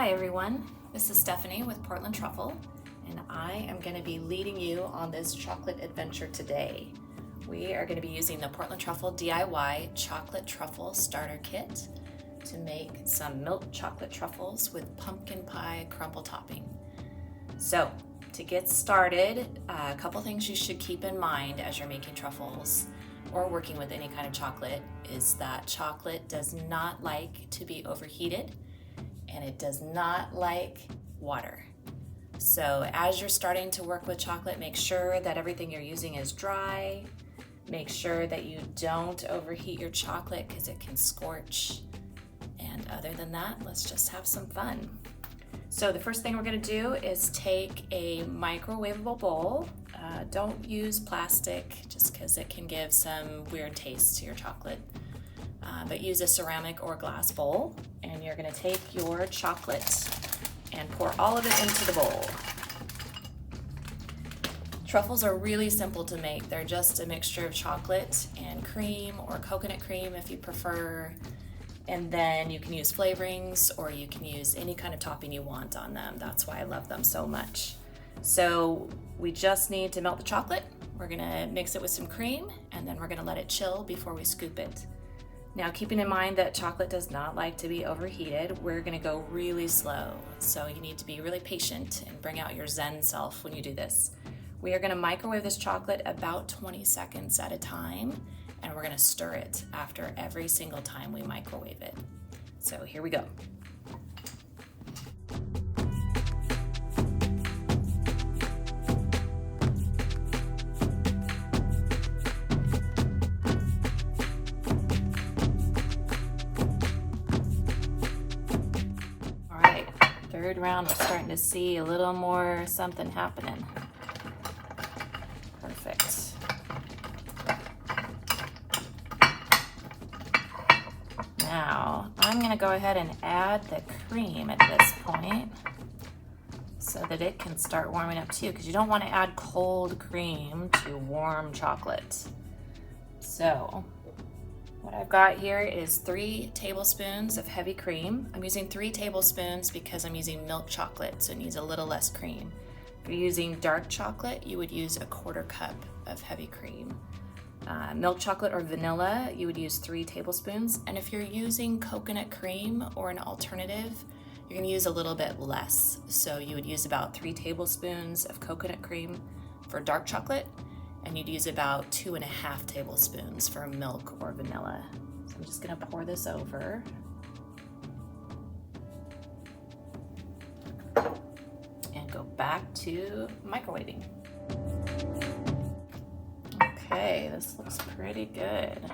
Hi everyone, this is Stephanie with Chocolate Truffle, and I am going to be leading you on this chocolate adventure today. We are going to be using the Chocolate Truffle DIY Chocolate Truffle Starter Kit to make some milk chocolate truffles with pumpkin pie crumble topping. So, to get started, a couple things you should keep in mind as you're making truffles or working with any kind of chocolate is that chocolate does not like to be overheated and it does not like water. So as you're starting to work with chocolate, make sure that everything you're using is dry. Make sure that you don't overheat your chocolate because it can scorch. And other than that, let's just have some fun. So the first thing we're going to do is take a microwavable bowl. Don't use plastic just because it can give some weird taste to your chocolate. But use a ceramic or glass bowl, and you're going to take your chocolate and pour all of it into the bowl. Truffles are really simple to make. They're just a mixture of chocolate and cream or coconut cream if you prefer. And then you can use flavorings or you can use any kind of topping you want on them. That's why I love them so much. So we just need to melt the chocolate. We're gonna mix it with some cream and then we're gonna let it chill before we scoop it. Now, keeping in mind that chocolate does not like to be overheated, we're gonna go really slow. So you need to be really patient and bring out your Zen self when you do this. We are gonna microwave this chocolate about 20 seconds at a time, and we're gonna stir it after every single time we microwave it. So here we go. All right, third round, we're starting to see a little more something happening. Perfect. Now, I'm gonna go ahead and add the cream at this point so that it can start warming up too, because you don't want to add cold cream to warm chocolate. So, what I've got here is 3 tablespoons of heavy cream. I'm using 3 tablespoons because I'm using milk chocolate, so it needs a little less cream. If you're using dark chocolate, you would use a 1/4 cup of heavy cream. Milk chocolate or vanilla, you would use 3 tablespoons. And if you're using coconut cream or an alternative, you're gonna use a little bit less. So you would use about 3 tablespoons of coconut cream for dark chocolate, and you'd use about 2.5 tablespoons for milk or vanilla. So I'm just gonna pour this over. And go back to microwaving. Okay, this looks pretty good.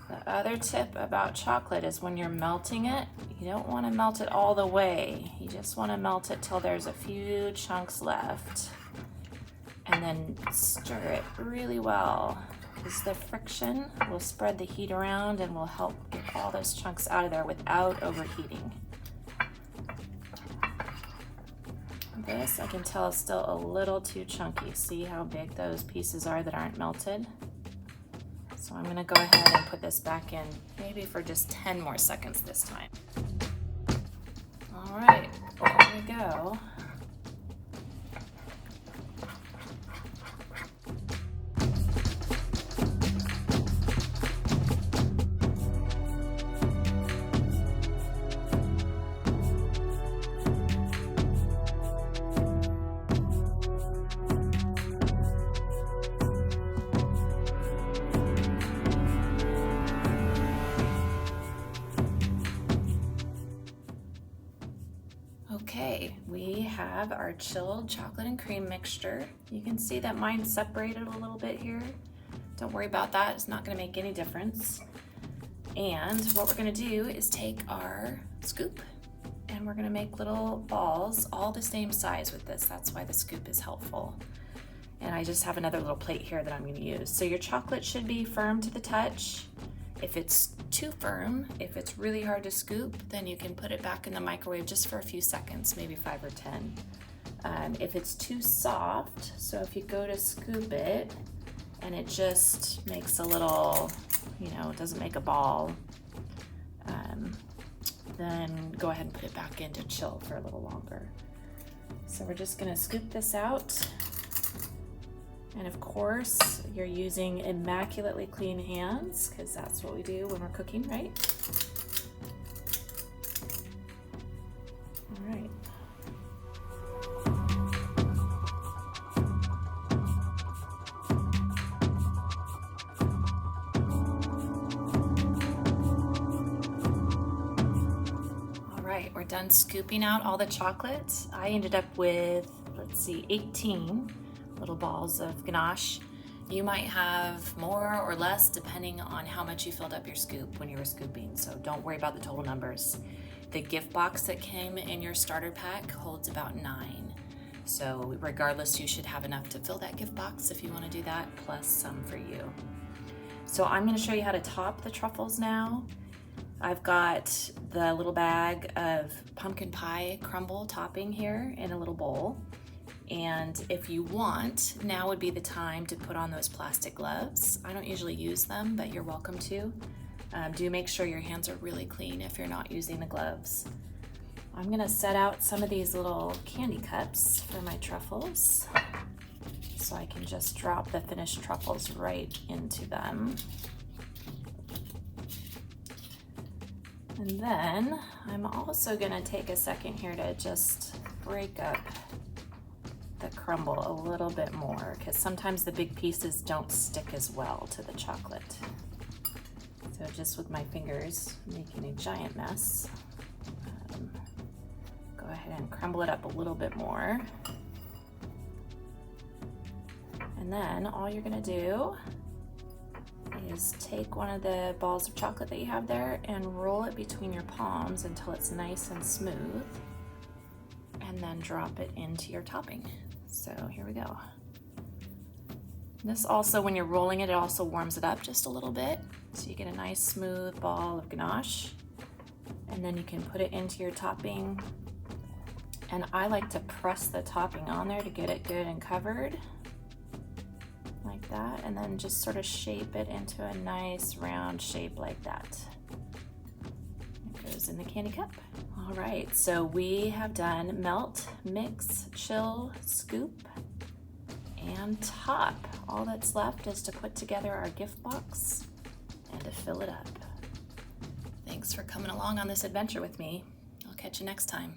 The other tip about chocolate is when you're melting it, you don't want to melt it all the way. You just want to melt it till there's a few chunks left. And then stir it really well, because the friction will spread the heat around and will help get all those chunks out of there without overheating. This, I can tell, is still a little too chunky. See how big those pieces are that aren't melted? So I'm gonna go ahead and put this back in maybe for just 10 more seconds this time. All right, there we go. Okay, we have our chilled chocolate and cream mixture. You can see that mine separated a little bit here. Don't worry about that, it's not gonna make any difference. And what we're gonna do is take our scoop and we're gonna make little balls, all the same size with this. That's why the scoop is helpful. And I just have another little plate here that I'm gonna use. So your chocolate should be firm to the touch. If it's too firm, if it's really hard to scoop, then you can put it back in the microwave just for a few seconds, maybe 5 or 10. If it's too soft, so if you go to scoop it and it just makes a little, you know, it doesn't make a ball, then go ahead and put it back in to chill for a little longer. So we're just gonna scoop this out. And of course, you're using immaculately clean hands, because that's what we do when we're cooking, right? All right. We're done scooping out all the chocolate. I ended up with, let's see, 18 little balls of ganache. You might have more or less depending on how much you filled up your scoop when you were scooping, so don't worry about the total numbers. The gift box that came in your starter pack holds about 9. So regardless, you should have enough to fill that gift box if you want to do that, plus some for you. So I'm going to show you how to top the truffles now. I've got the little bag of pumpkin pie crumble topping here in a little bowl. And if you want, now would be the time to put on those plastic gloves. I don't usually use them, but you're welcome to. Do make sure your hands are really clean if you're not using the gloves. I'm gonna set out some of these little candy cups for my truffles, so I can just drop the finished truffles right into them. And then I'm also gonna take a second here to just break up the crumble a little bit more, because sometimes the big pieces don't stick as well to the chocolate. So just with my fingers making a giant mess, go ahead and crumble it up a little bit more. And then all you're gonna do is take one of the balls of chocolate that you have there and roll it between your palms until it's nice and smooth, and then drop it into your topping. So here we go. This also, when you're rolling it, it also warms it up just a little bit, so you get a nice smooth ball of ganache, and then you can put it into your topping. And I like to press the topping on there to get it good and covered, like that, and then just sort of shape it into a nice round shape like that. It goes in the candy cup. All right, so we have done melt, mix, chill, scoop, and top. All that's left is to put together our gift box and to fill it up. Thanks for coming along on this adventure with me. I'll catch you next time.